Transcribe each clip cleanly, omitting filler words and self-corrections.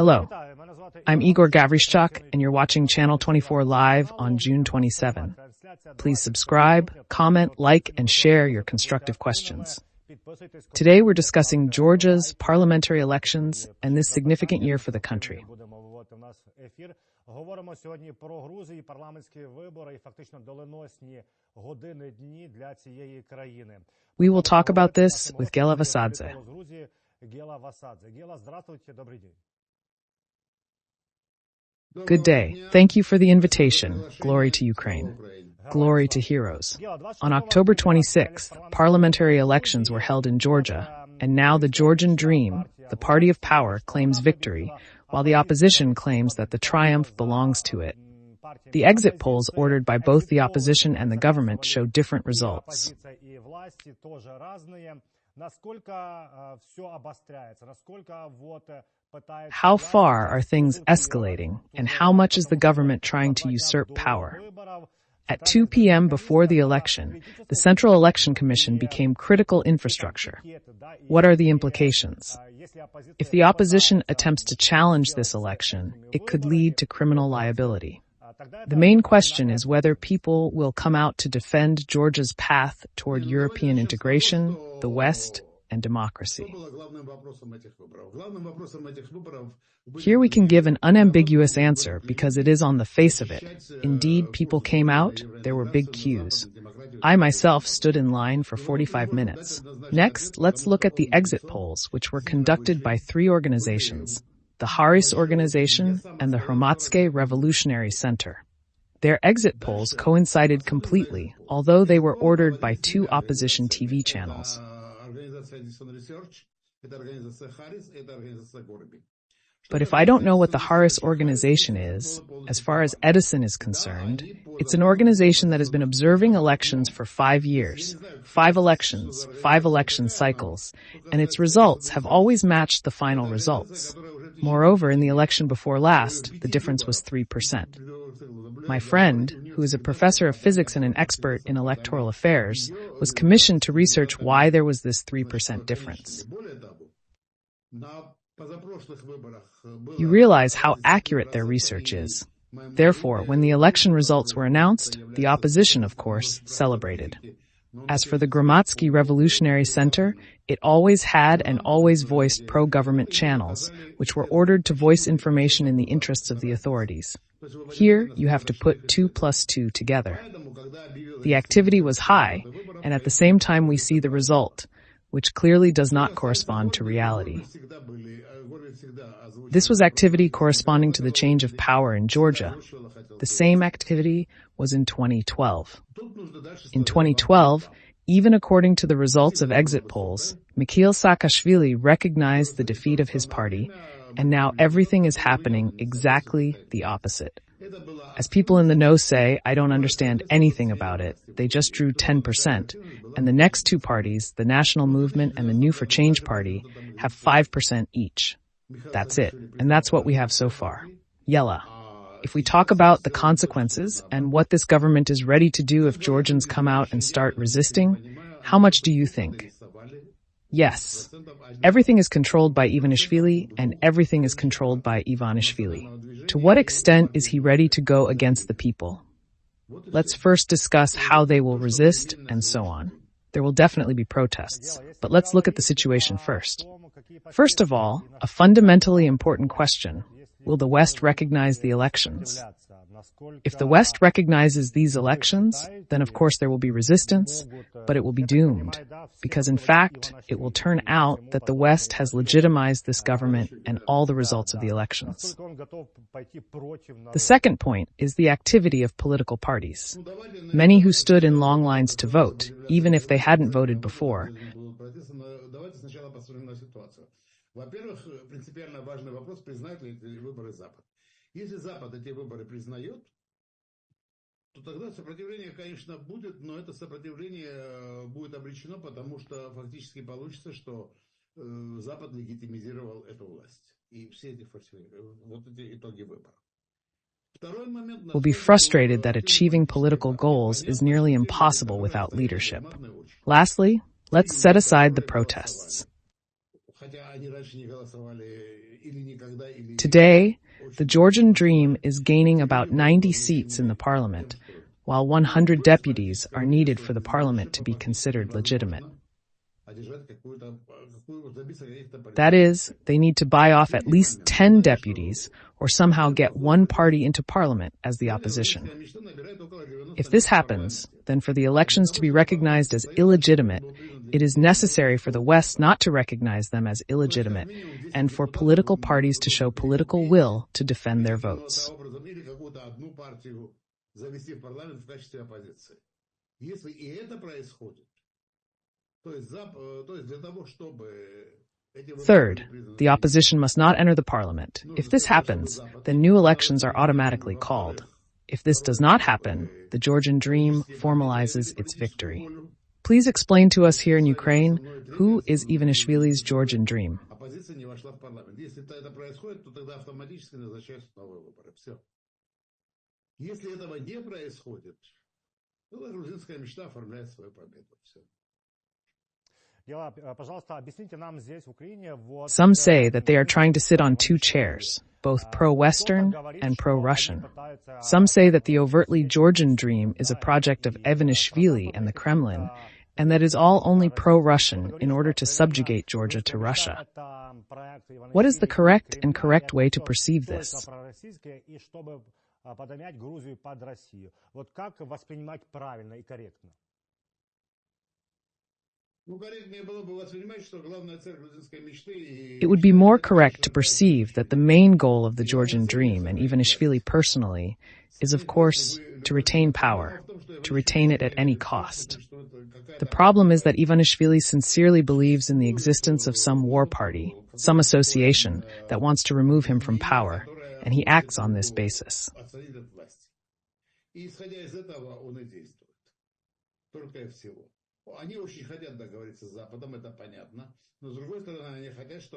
Hello, I'm Ihor Havryshchak, and you're watching Channel 24 live on June 27. Please subscribe, comment, like, and share your constructive questions. Today we're discussing Georgia's parliamentary elections and this significant year for the country. Говоримо сьогодні про Грузію, парламентські вибори і фактично доленосні години, дні для цієї країни. We will talk about this with Gela Vasadze. Gela Vasadze. Gela, здравствуйте, добрый день. Good day. Thank you for the invitation. Glory to Ukraine. Glory to heroes. On October 26th, parliamentary elections were held in Georgia, and now the Georgian Dream, the party of power, claims victory, while the opposition claims that the triumph belongs to it. The exit polls ordered by both the opposition and the government show different results. How far are things escalating, and how much is the government trying to usurp power? At 2 p.m. before the election, the Central Election Commission became critical infrastructure. What are the implications? If the opposition attempts to challenge this election, it could lead to criminal liability. The main question is whether people will come out to defend Georgia's path toward European integration, the West, and democracy. Here we can give an unambiguous answer because it is on the face of it. Indeed, people came out, there were big queues. I myself stood in line for 45 minutes. Next, let's look at the exit polls, which were conducted by three organizations, the Haris organization and the Hromadske Revolutionary Center. Their exit polls coincided completely, although they were ordered by two opposition TV channels. But if I don't know what the Haris organization is, as far as Edison is concerned, it's an organization that has been observing elections for 5 years, 5 elections, 5 election cycles, and its results have always matched the final results. Moreover, in the election before last, the difference was 3%. My friend, who is a professor of physics and an expert in electoral affairs, was commissioned to research why there was this 3% difference. You realize how accurate their research is. Therefore, when the election results were announced, the opposition, of course, celebrated. As for the Hromadske Revolutionary Center, it always had and always voiced pro-government channels, which were ordered to voice information in the interests of the authorities. Here, you have to put 2 plus 2 together. The activity was high, and at the same time we see the result, which clearly does not correspond to reality. This was activity corresponding to the change of power in Georgia. The same activity was in 2012. In 2012, even according to the results of exit polls, Mikhail Saakashvili recognized the defeat of his party, and now everything is happening exactly the opposite. As people in the know say, I don't understand anything about it. They just drew 10%, and the next two parties, the National Movement and the New for Change Party, have 5% each. That's it, and that's what we have so far. Yella. If we talk about the consequences and what this government is ready to do if Georgians come out and start resisting, how much do you think? Yes. Everything is controlled by Ivanishvili, and everything is controlled by Ivanishvili. To what extent is he ready to go against the people? Let's first discuss how they will resist, and so on. There will definitely be protests, but let's look at the situation first. First of all, a fundamentally important question: will the West recognize the elections? If the West recognizes these elections, then of course there will be resistance, but it will be doomed, because in fact, it will turn out that the West has legitimized this government and all the results of the elections. The second point is the activity of political parties. Many who stood in long lines to vote, even if they hadn't voted before, Во-первых, принципиально важный вопрос, признает ли эти выборы Запад. Если Запад эти выборы признает, то тогда сопротивление, конечно, будет, но это сопротивление будет обречено, потому что фактически получится, что Запад легитимизировал эту власть. И все эти вот эти итоги выборов. Will be frustrated that achieving political goals is nearly impossible without leadership. Lastly, let's set aside the protests. Today, the Georgian Dream is gaining about 90 seats in the parliament, while 100 deputies are needed for the parliament to be considered legitimate. That is, they need to buy off at least 10 deputies or somehow get one party into parliament as the opposition. If this happens, then for the elections to be recognized as illegitimate, it is necessary for the West not to recognize them as illegitimate and for political parties to show political will to defend their votes. Third, the opposition must not enter the parliament. If this happens, then new elections are automatically called. If this does not happen, the Georgian Dream formalizes its victory. Please explain to us here in Ukraine, who is Ivanishvili's Georgian Dream? Some say that they are trying to sit on two chairs, both pro-Western and pro-Russian. Some say that the overtly Georgian Dream is a project of Ivanishvili and the Kremlin, and that is all only pro-Russian in order to subjugate Georgia to Russia. What is the correct way to perceive this? It would be more correct to perceive that the main goal of the Georgian Dream, and Ivanishvili personally, is of course to retain power, to retain it at any cost. The problem is that Ivanishvili sincerely believes in the existence of some war party, some association that wants to remove him from power, and he acts on this basis.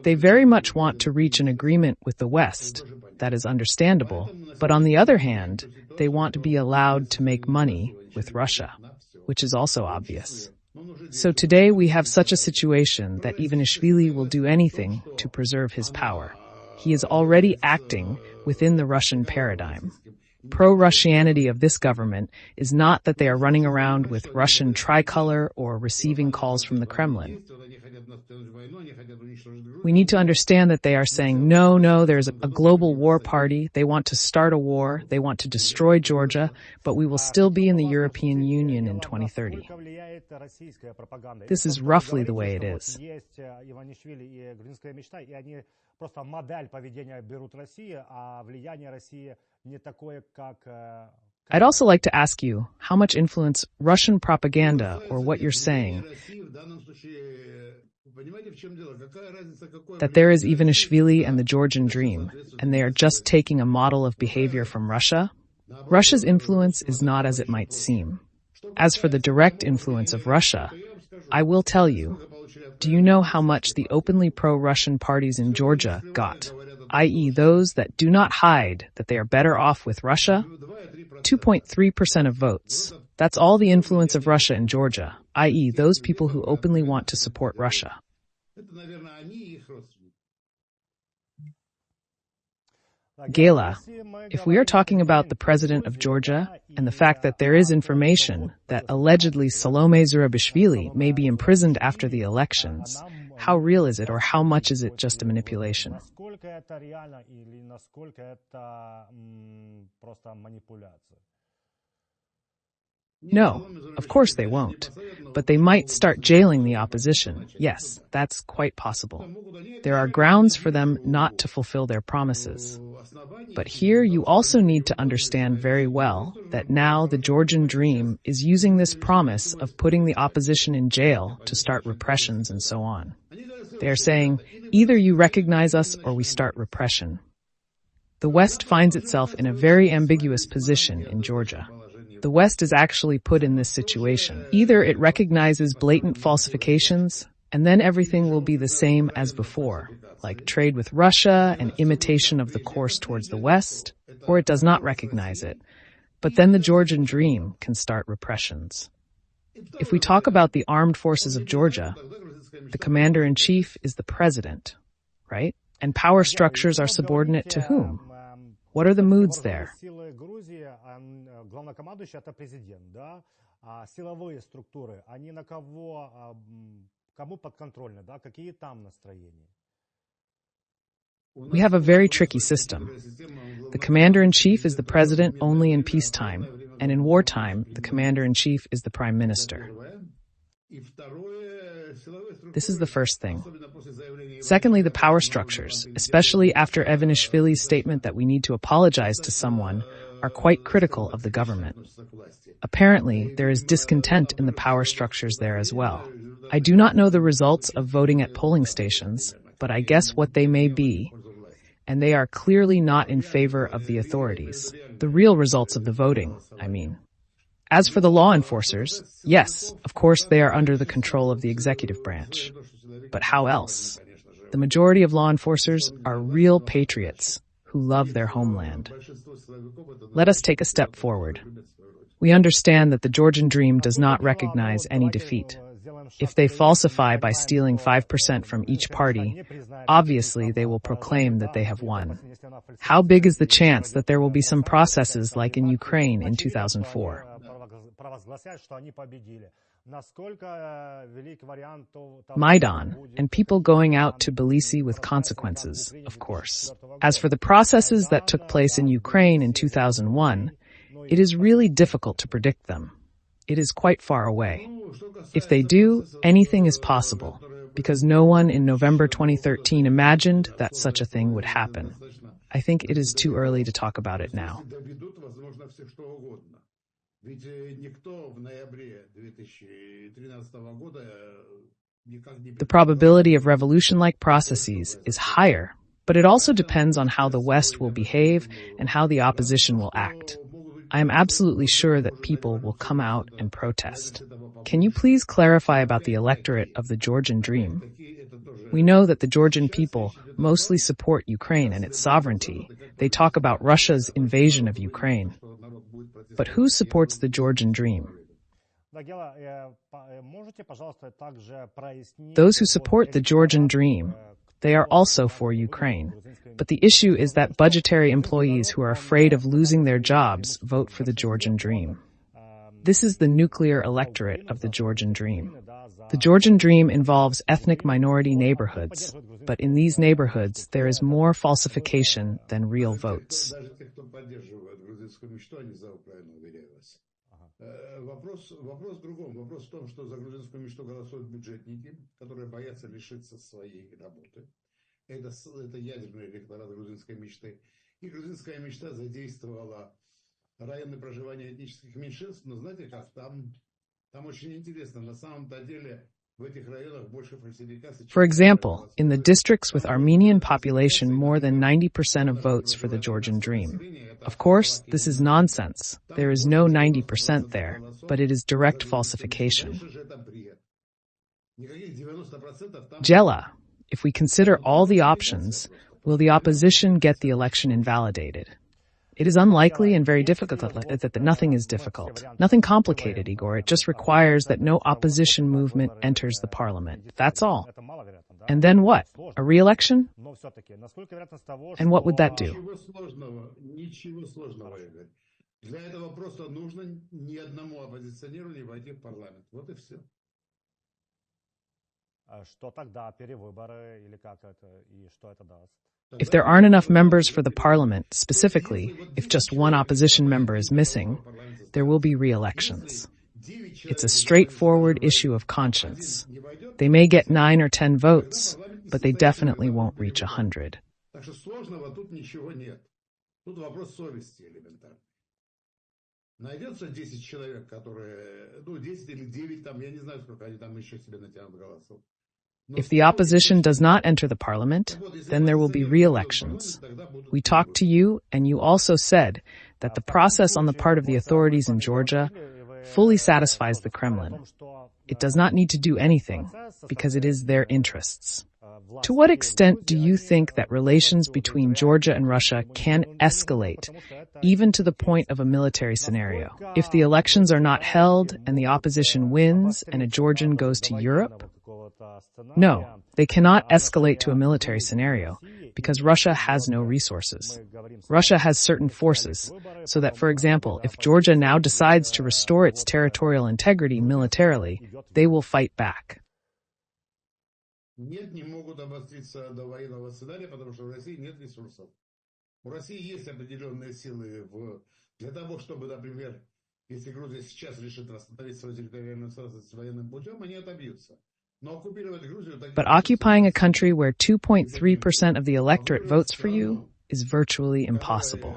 They very much want to reach an agreement with the West. That is understandable. But on the other hand, they want to be allowed to make money with Russia, which is also obvious. So today we have such a situation that Ivanishvili will do anything to preserve his power. He is already acting within the Russian paradigm. Pro-Russianity of this government is not that they are running around with Russian tricolor or receiving calls from the Kremlin. We need to understand that they are saying, no, there's a global war party. They want to start a war. They want to destroy Georgia, but we will still be in the European Union in 2030. This is roughly the way it is. I'd also like to ask you how much influence Russian propaganda or what you're saying that there is Ivanishvili and the Georgian Dream, and they are just taking a model of behavior from Russia? Russia's influence is not as it might seem. As for the direct influence of Russia, I will tell you, do you know how much the openly pro-Russian parties in Georgia got? I.e. those that do not hide that they are better off with Russia? 2.3% of votes. That's all the influence of Russia in Georgia, i.e. those people who openly want to support Russia. Gela, if we are talking about the president of Georgia and the fact that there is information that allegedly Salome Zourabichvili may be imprisoned after the elections, how real is it, or how much is it just a manipulation? No, of course they won't. But they might start jailing the opposition. Yes, that's quite possible. There are grounds for them not to fulfill their promises. But here you also need to understand very well that now the Georgian Dream is using this promise of putting the opposition in jail to start repressions and so on. They are saying, either you recognize us or we start repression. The West finds itself in a very ambiguous position in Georgia. The West is actually put in this situation. Either it recognizes blatant falsifications, and then everything will be the same as before, like trade with Russia and imitation of the course towards the West, or it does not recognize it. But then the Georgian Dream can start repressions. If we talk about the armed forces of Georgia, The commander-in-chief is the president, right? And power structures are subordinate to whom? What are the moods there? Силы Грузии, главнокомандующий это президент, да? А силовые структуры, они на кого, кому подконтрольны, да? Какие там настроения? We have a very tricky system. The commander-in-chief is the president only in peacetime, and in wartime, the commander-in-chief is the prime minister. This is the first thing. Secondly, the power structures, especially after Ivanishvili's statement that we need to apologize to someone, are quite critical of the government. Apparently, there is discontent in the power structures there as well. I do not know the results of voting at polling stations, but I guess what they may be, and they are clearly not in favor of the authorities. The real results of the voting, I mean. As for the law enforcers, yes, of course they are under the control of the executive branch. But how else? The majority of law enforcers are real patriots who love their homeland. Let us take a step forward. We understand that the Georgian Dream does not recognize any defeat. If they falsify by stealing 5% from each party, obviously they will proclaim that they have won. How big is the chance that there will be some processes like in Ukraine in 2004? Maidan, and people going out to Tbilisi with consequences, of course. As for the processes that took place in Ukraine in 2001, it is really difficult to predict them. It is quite far away. If they do, anything is possible, because no one in November 2013 imagined that such a thing would happen. I think it is too early to talk about it now. The probability of revolution-like processes is higher, but it also depends on how the West will behave and how the opposition will act. I am absolutely sure that people will come out and protest. Can you please clarify about the electorate of the Georgian Dream? We know that the Georgian people mostly support Ukraine and its sovereignty. They talk about Russia's invasion of Ukraine. But who supports the Georgian Dream? Those who support the Georgian Dream, they are also for Ukraine. But the issue is that budgetary employees who are afraid of losing their jobs vote for the Georgian Dream. This is the nuclear electorate of the Georgian Dream. The Georgian Dream involves ethnic minority neighborhoods, but in these neighborhoods there is more falsification than real votes. Вопрос в другом. Вопрос в том, что за грузинскую мечту голосуют бюджетники, которые боятся лишиться своей работы. Это ядерный электорат грузинской мечты. И грузинская мечта задействовала районы проживания этнических меньшинств. Но знаете как, там очень интересно. На самом-то деле в этих районах больше фальсификаций. For example, in the districts with Armenian population, more than 90% of votes for the Georgian Dream. Of course, this is nonsense. There is no 90% there, but it is direct falsification. Gela, if we consider all the options, will the opposition get the election invalidated? It is unlikely and very difficult that nothing is difficult. Nothing complicated, Igor. It just requires that no opposition movement enters the parliament. That's all. And then what? A re-election? And what would that do? Ничего сложного, Игорь. Для этого просто нужно ни одному оппозиционеру не войти в парламент. Вот и все. Что тогда, перевыборы или как это, и что это даст? If there aren't enough members for the parliament, specifically, if just one opposition member is missing, there will be re-elections. It's a straightforward issue of conscience. They may get 9 or 10 votes, but they definitely won't reach 100. Так что сложного тут ничего нет. Тут вопрос совести элементарный. Найдется 10 человек, которые, 10 или 9, там, я не знаю, сколько они там еще себе натянут голосов. If the opposition does not enter the parliament, then there will be re-elections. We talked to you, and you also said that the process on the part of the authorities in Georgia fully satisfies the Kremlin. It does not need to do anything, because it is their interests. To what extent do you think that relations between Georgia and Russia can escalate, even to the point of a military scenario? If the elections are not held and the opposition wins and a Georgian goes to Europe, No, they cannot escalate to a military scenario because Russia has no resources. Russia has certain forces, so that, for example, if Georgia now decides to restore its territorial integrity militarily, they will fight back. Нет, не могут обостриться до военного сценария, потому что в России нет ресурсов. У России есть определенные силы для того, чтобы, например, если Грузия сейчас решит восстановить свою территориальную целостность военным путем, они отобьются. Но оккупировать Грузию... But occupying a country where 2.3% of the electorate votes for you is virtually impossible.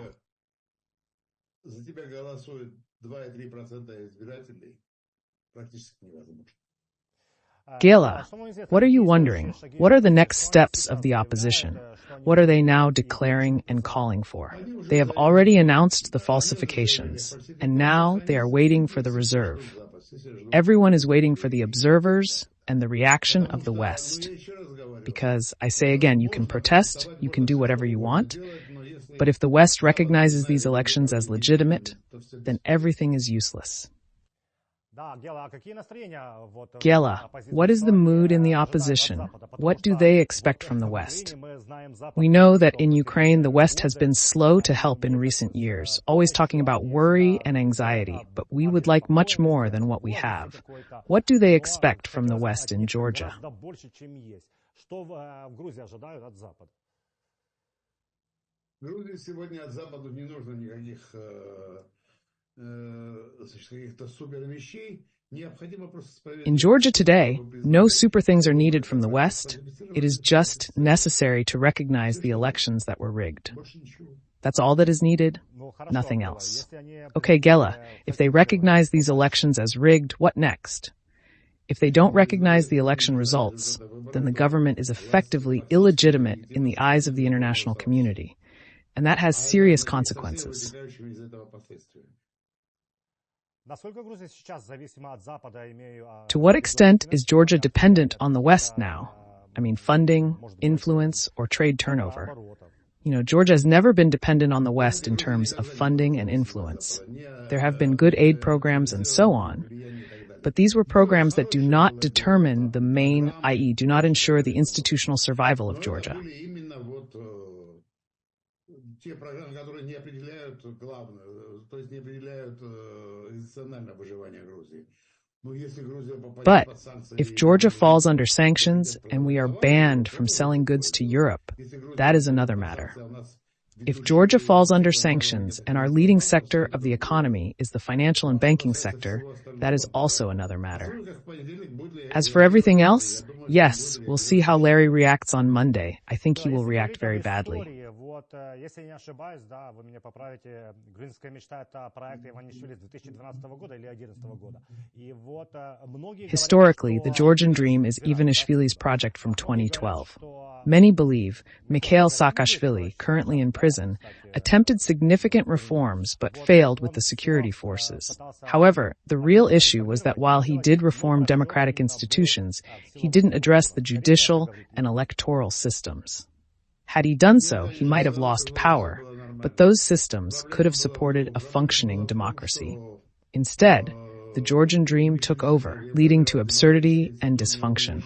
За тебя голосуют 2,3% избирателей. Практически невозможно. Gela, what are you wondering? What are the next steps of the opposition? What are they now declaring and calling for? They have already announced the falsifications, and now they are waiting for the reserve. Everyone is waiting for the observers and the reaction of the West. Because, I say again, you can protest, you can do whatever you want, but if the West recognizes these elections as legitimate, then everything is useless. Gela, what is the mood in the opposition? What do they expect from the West? We know that in Ukraine, the West has been slow to help in recent years, always talking about worry and anxiety, but we would like much more than what we have. What do they expect from the West in Georgia? Грузии сегодня от Запада не нужно никаких каких-то супер вещей. In Georgia today, no super things are needed from the West. It is just necessary to recognize the elections that were rigged. That's all that is needed, nothing else. Okay, Gela, if they recognize these elections as rigged, what next? If they don't recognize the election results, then the government is effectively illegitimate in the eyes of the international community. And that has serious consequences. To what extent is Georgia dependent on the West now? I mean, funding, influence, or trade turnover. You know, Georgia has never been dependent on the West in terms of funding and influence. There have been good aid programs and so on, but these were programs that do not determine the main, i.e., do not ensure the institutional survival of Georgia. Те программы, которые не определяют главное, то есть не определяют институциональное выживание Грузии. But if Georgia falls under sanctions and we are banned from selling goods to Europe, that is another matter. If Georgia falls under sanctions and our leading sector of the economy is the financial and banking sector, that is also another matter. As for everything else, yes, we'll see how Larry reacts on Monday. I think he will react very badly. Если я не ошибаюсь, да, вы меня поправите, «Грузинская мечта» — это проект Иванишвили с 2012 года или 2011 года. И вот многие... Historically, the Georgian Dream is Ivanishvili's project from 2012. Many believe Mikhail Saakashvili, currently in prison, attempted significant reforms but failed with the security forces. However, the real issue was that while he did reform democratic institutions, he didn't address the judicial and electoral systems. Had he done so, he might have lost power, but those systems could have supported a functioning democracy. Instead, the Georgian Dream took over, leading to absurdity and dysfunction.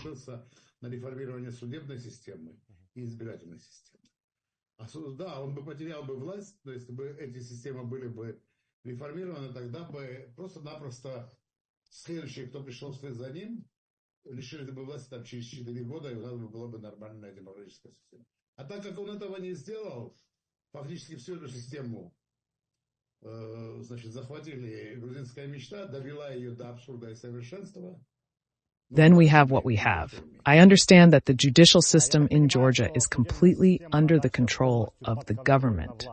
Да, он бы потерял бы власть, то есть бы эти системы были бы реформированы, тогда бы просто-напросто следующие, кто пришел вслед за ним, лишились бы власти там через 4 года, и у нас бы была бы нормальная демократическая система. А так как он этого не сделал, фактически всю эту систему, захватили грузинская мечта, довела ее до абсурда и совершенства. Then we have what we have. I understand that the judicial system in Georgia is completely under the control of the government.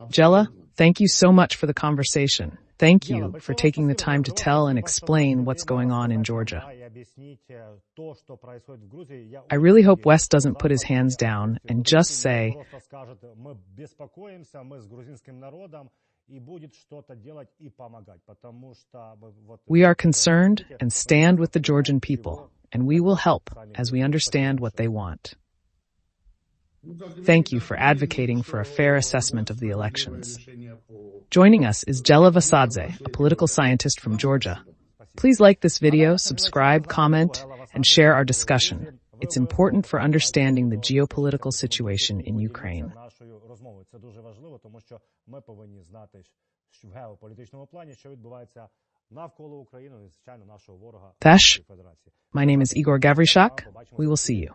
Gela, thank you so much for the conversation. Thank you for taking the time to tell and explain what's going on in Georgia. I really hope West doesn't put his hands down and just say, we are concerned and stand with the Georgian people, and we will help as we understand what they want. Thank you for advocating for a fair assessment of the elections. Joining us is Gela Vasadze, a political scientist from Georgia. Please like this video, subscribe, comment, and share our discussion. It's important for understanding the geopolitical situation in Ukraine. Нашою розмовою це дуже важливо, тому що ми повинні знати в геополітичному плані, що відбувається навколо України і, звичайно, нашого ворога Fesh, Федерації. my name is Ihor Havryshchak. We will see you.